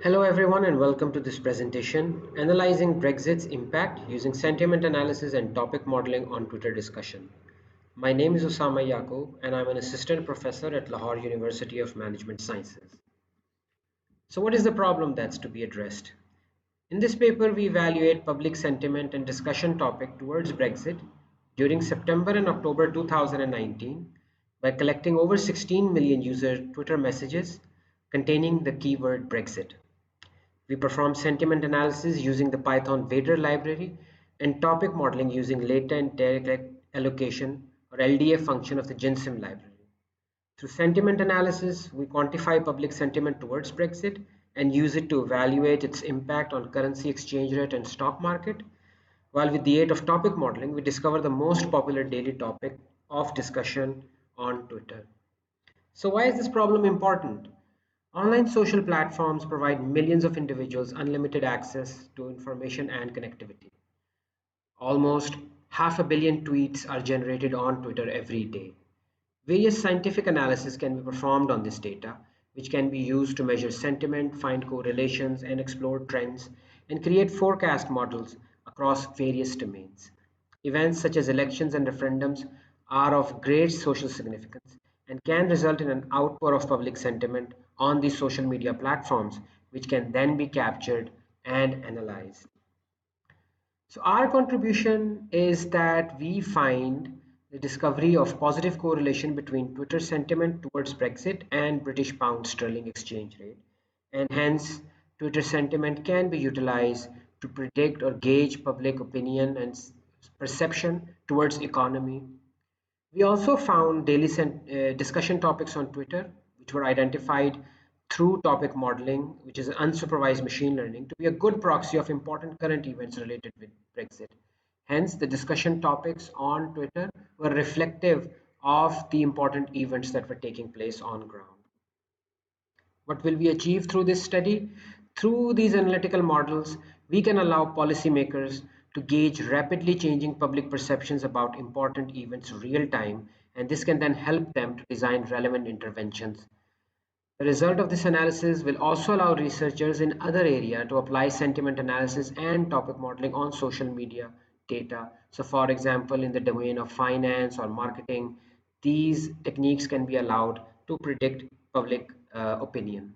Hello everyone and welcome to this presentation, Analyzing Brexit's Impact Using Sentiment Analysis and Topic Modeling on Twitter Discussion. My name is Osama Yaqub and I'm an assistant professor at Lahore University of Management Sciences. So what is the problem that's to be addressed? In this paper, we evaluate public sentiment and discussion topic towards Brexit during September and October 2019 by collecting over 16 million user Twitter messages containing the keyword Brexit. We perform sentiment analysis using the Python Vader library and topic modeling using latent direct allocation or LDA function of the GenSim library. Through sentiment analysis, we quantify public sentiment towards Brexit and use it to evaluate its impact on currency exchange rate and stock market. While with the aid of topic modeling, we discover the most popular daily topic of discussion on Twitter. So why is this problem important? Online social platforms provide millions of individuals unlimited access to information and connectivity. Almost half a billion tweets are generated on Twitter every day. Various scientific analysis can be performed on this data, which can be used to measure sentiment, find correlations, and explore trends, and create forecast models across various domains. Events such as elections and referendums are of great social significance and can result in an outpour of public sentiment on these social media platforms, which can then be captured and analyzed. So our contribution is that we find the discovery of positive correlation between Twitter sentiment towards Brexit and British pound sterling exchange rate. And hence, Twitter sentiment can be utilized to predict or gauge public opinion and perception towards economy. We also found daily discussion topics on Twitter, which were identified through topic modeling, which is unsupervised machine learning, to be a good proxy of important current events related with Brexit. Hence, the discussion topics on Twitter were reflective of the important events that were taking place on ground. What will we achieve through this study? Through these analytical models, we can allow policymakers to gauge rapidly changing public perceptions about important events real time, and this can then help them to design relevant interventions. The result of this analysis will also allow researchers in other areas to apply sentiment analysis and topic modeling on social media data. So for example, in the domain of finance or marketing, these techniques can be allowed to predict public opinion.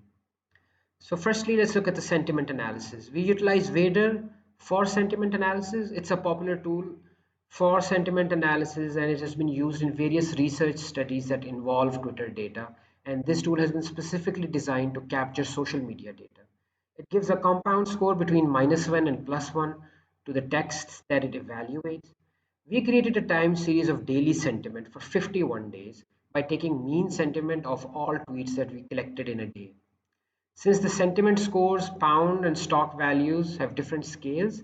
So firstly, let's look at the sentiment analysis. We utilize Vader for sentiment analysis. It's a popular tool for sentiment analysis and it has been used in various research studies that involve Twitter data. And this tool has been specifically designed to capture social media data. It gives a compound score between -1 and +1 to the texts that it evaluates. We created a time series of daily sentiment for 51 days by taking mean sentiment of all tweets that we collected in a day. Since the sentiment scores, pound and stock values have different scales,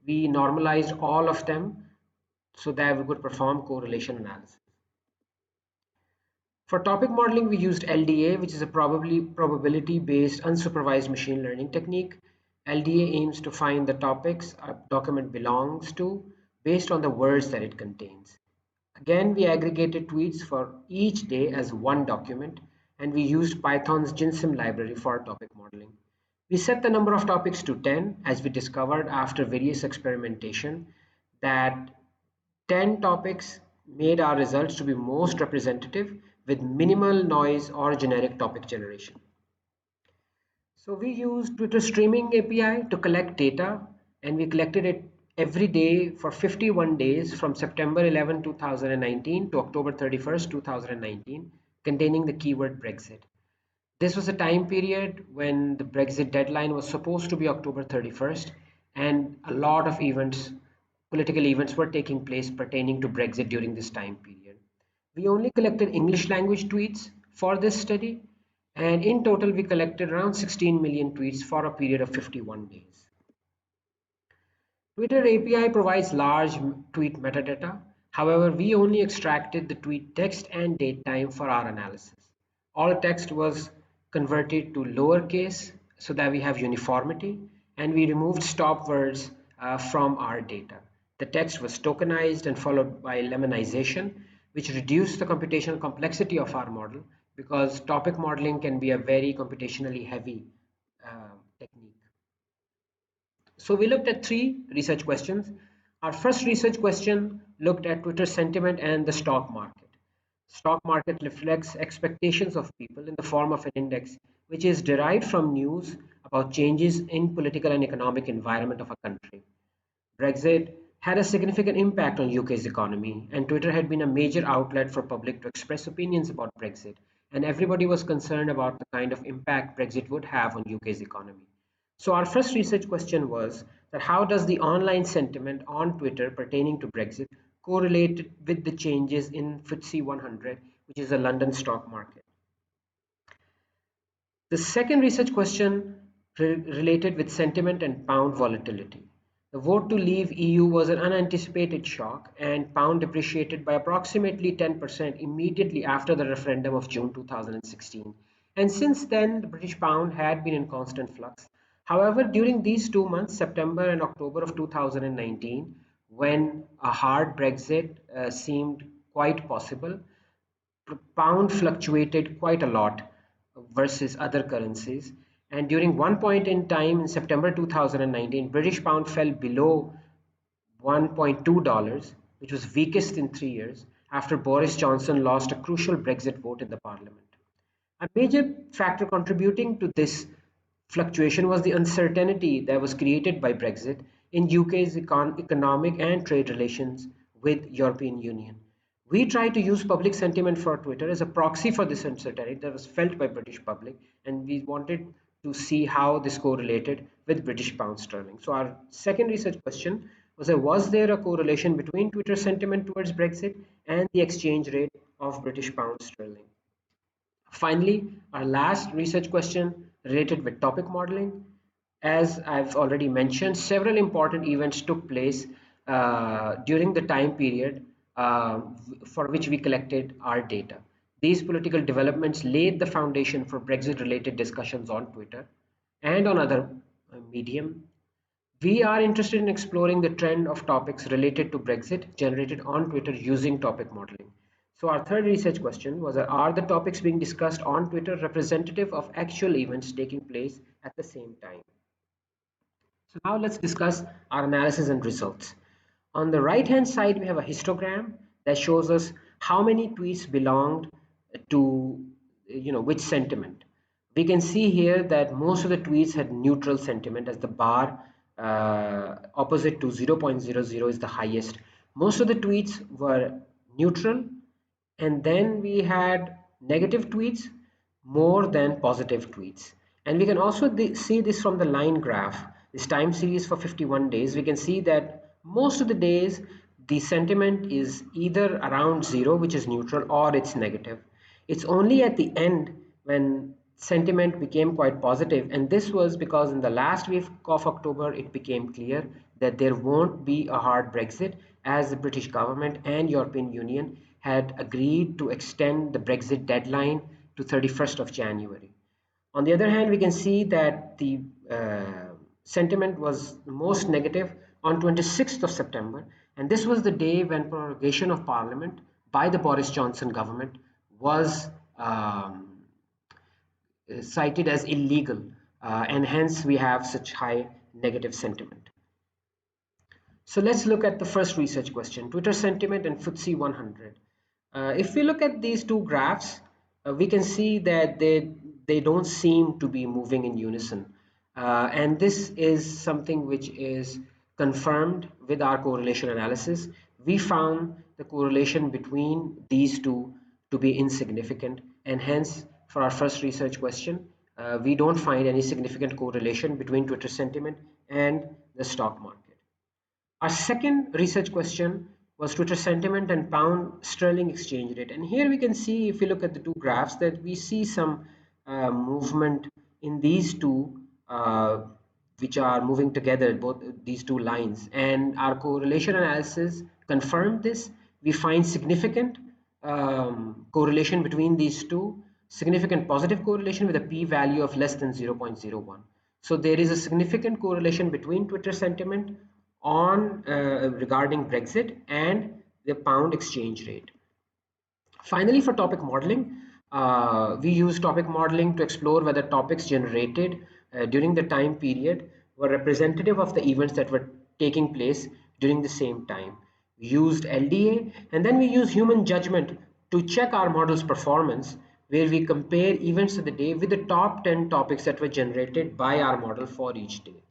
we normalized all of them so that we could perform correlation analysis. For topic modeling, we used LDA, which is a probability-based unsupervised machine learning technique. LDA aims to find the topics a document belongs to based on the words that it contains. Again, we aggregated tweets for each day as one document, and we used Python's GenSim library for topic modeling. We set the number of topics to 10, as we discovered after various experimentation that 10 topics made our results to be most representative with minimal noise or generic topic generation. So we used Twitter Streaming API to collect data, and we collected it every day for 51 days from September 11, 2019 to October 31st, 2019, containing the keyword Brexit. This was a time period when the Brexit deadline was supposed to be October 31st, and a lot of events, political events, were taking place pertaining to Brexit during this time period. We only collected English language tweets for this study, and in total, we collected around 16 million tweets for a period of 51 days. Twitter API provides large tweet metadata. However, we only extracted the tweet text and date time for our analysis. All text was converted to lowercase so that we have uniformity, and we removed stop words from our data. The text was tokenized and followed by lemmonization, which reduced the computational complexity of our model because topic modeling can be a very computationally heavy technique. So we looked at three research questions. Our first research question looked at Twitter sentiment and the stock market. Stock market reflects expectations of people in the form of an index, which is derived from news about changes in political and economic environment of a country. Brexit had a significant impact on UK's economy, and Twitter had been a major outlet for public to express opinions about Brexit, and everybody was concerned about the kind of impact Brexit would have on UK's economy. So our first research question was that how does the online sentiment on Twitter pertaining to Brexit correlate with the changes in FTSE 100, which is the London stock market? The second research question related with sentiment and pound volatility. The vote to leave EU was an unanticipated shock, and pound depreciated by approximately 10% immediately after the referendum of June 2016. And since then, the British pound had been in constant flux. However, during these 2 months, September and October of 2019, when a hard Brexit seemed quite possible, pound fluctuated quite a lot versus other currencies. And during one point in time in September 2019, British pound fell below $1.2, which was weakest in 3 years after Boris Johnson lost a crucial Brexit vote in the parliament. A major factor contributing to this fluctuation was the uncertainty that was created by Brexit in UK's economic and trade relations with European Union. We tried to use public sentiment for Twitter as a proxy for this uncertainty that was felt by British public, and we wanted to see how this correlated with British pound sterling. So our second research question was there a correlation between Twitter sentiment towards Brexit and the exchange rate of British pound sterling? Finally, our last research question related with topic modeling. As I've already mentioned, several important events took place during the time period for which we collected our data. These political developments laid the foundation for Brexit-related discussions on Twitter and on other medium. We are interested in exploring the trend of topics related to Brexit generated on Twitter using topic modeling. So our third research question was, are the topics being discussed on Twitter representative of actual events taking place at the same time? So now let's discuss our analysis and results. On the right hand side, we have a histogram that shows us how many tweets belonged to which sentiment. We can see here that most of the tweets had neutral sentiment as the bar opposite to 0.00 is the highest. Most of the tweets were neutral, and then we had negative tweets more than positive tweets. And we can also see this from the line graph, this time series for 51 days. We can see that most of the days the sentiment is either around zero, which is neutral, or it's negative. It's only at the end when sentiment became quite positive, and this was because in the last week of October it became clear that there won't be a hard Brexit, as the British government and European Union had agreed to extend the Brexit deadline to 31st of January. On the other hand, we can see that the sentiment was most negative on 26th of September, and this was the day when prorogation of Parliament by the Boris Johnson government was cited as illegal, and hence we have such high negative sentiment. So let's look at the first research question, Twitter sentiment and FTSE 100. If we look at these two graphs, we can see that they don't seem to be moving in unison. And this is something which is confirmed with our correlation analysis. We found the correlation between these two to be insignificant, and hence for our first research question, we don't find any significant correlation between Twitter sentiment and the stock market. Our second research question was Twitter sentiment and pound sterling exchange rate. And here we can see, if you look at the two graphs, that we see some movement in these two, which are moving together, both these two lines. And our correlation analysis confirmed this. We find significant correlation between these two, significant positive correlation with a p-value of less than 0.01. So there is a significant correlation between Twitter sentiment on regarding Brexit and the pound exchange rate. Finally, for topic modeling, we use topic modeling to explore whether topics generated during the time period were representative of the events that were taking place during the same time. We used LDA, and then we use human judgment to check our model's performance, where we compare events of the day with the top 10 topics that were generated by our model for each day.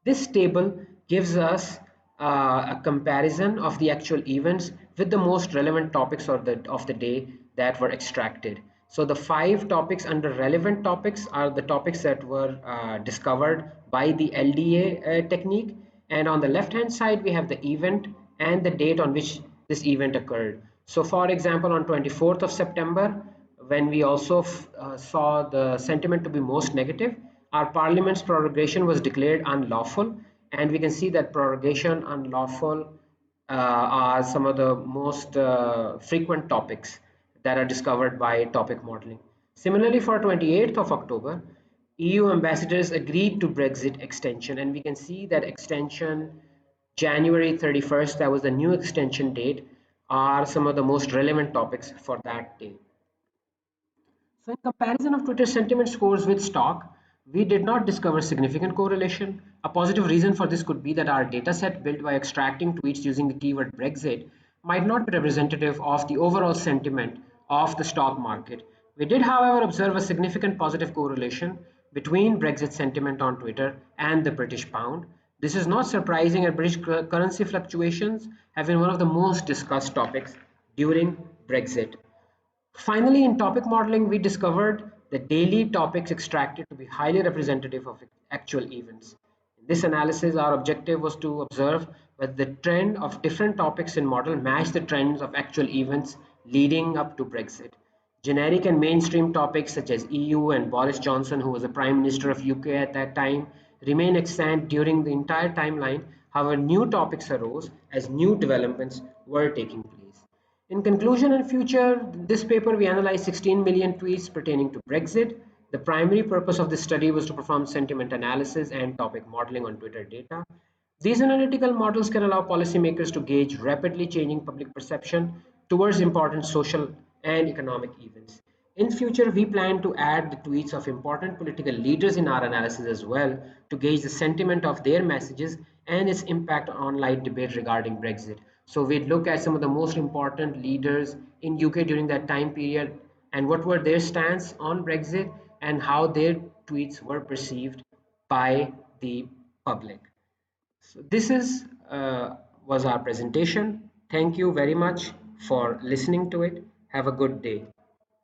This table gives us a comparison of the actual events with the most relevant topics of the day that were extracted. So the five topics under relevant topics are the topics that were discovered by the LDA technique. And on the left hand side, we have the event and the date on which this event occurred. So for example, on 24th of September, when we also saw the sentiment to be most negative, our parliament's prorogation was declared unlawful, and we can see that prorogation unlawful are some of the most frequent topics that are discovered by topic modeling. Similarly, for 28th of October, EU ambassadors agreed to Brexit extension, and we can see that extension January 31st, that was the new extension date, are some of the most relevant topics for that day. So in comparison of Twitter sentiment scores with stock, we did not discover significant correlation. A positive reason for this could be that our dataset built by extracting tweets using the keyword Brexit might not be representative of the overall sentiment of the stock market. We did, however, observe a significant positive correlation between Brexit sentiment on Twitter and the British pound. This is not surprising, as British currency fluctuations have been one of the most discussed topics during Brexit. Finally, in topic modeling, we discovered the daily topics extracted to be highly representative of actual events. In this analysis, our objective was to observe whether the trend of different topics in model match the trends of actual events leading up to Brexit. Generic and mainstream topics such as EU and Boris Johnson, who was the Prime Minister of UK at that time, remain extant during the entire timeline. However, new topics arose as new developments were taking place. In conclusion and future, this paper we analyzed 16 million tweets pertaining to Brexit. The primary purpose of this study was to perform sentiment analysis and topic modeling on Twitter data. These analytical models can allow policymakers to gauge rapidly changing public perception towards important social and economic events. In future, we plan to add the tweets of important political leaders in our analysis as well to gauge the sentiment of their messages and its impact on online debate regarding Brexit. So we'd look at some of the most important leaders in UK during that time period and what were their stance on Brexit and how their tweets were perceived by the public. So this is was our presentation. Thank you very much for listening to it. Have a good day.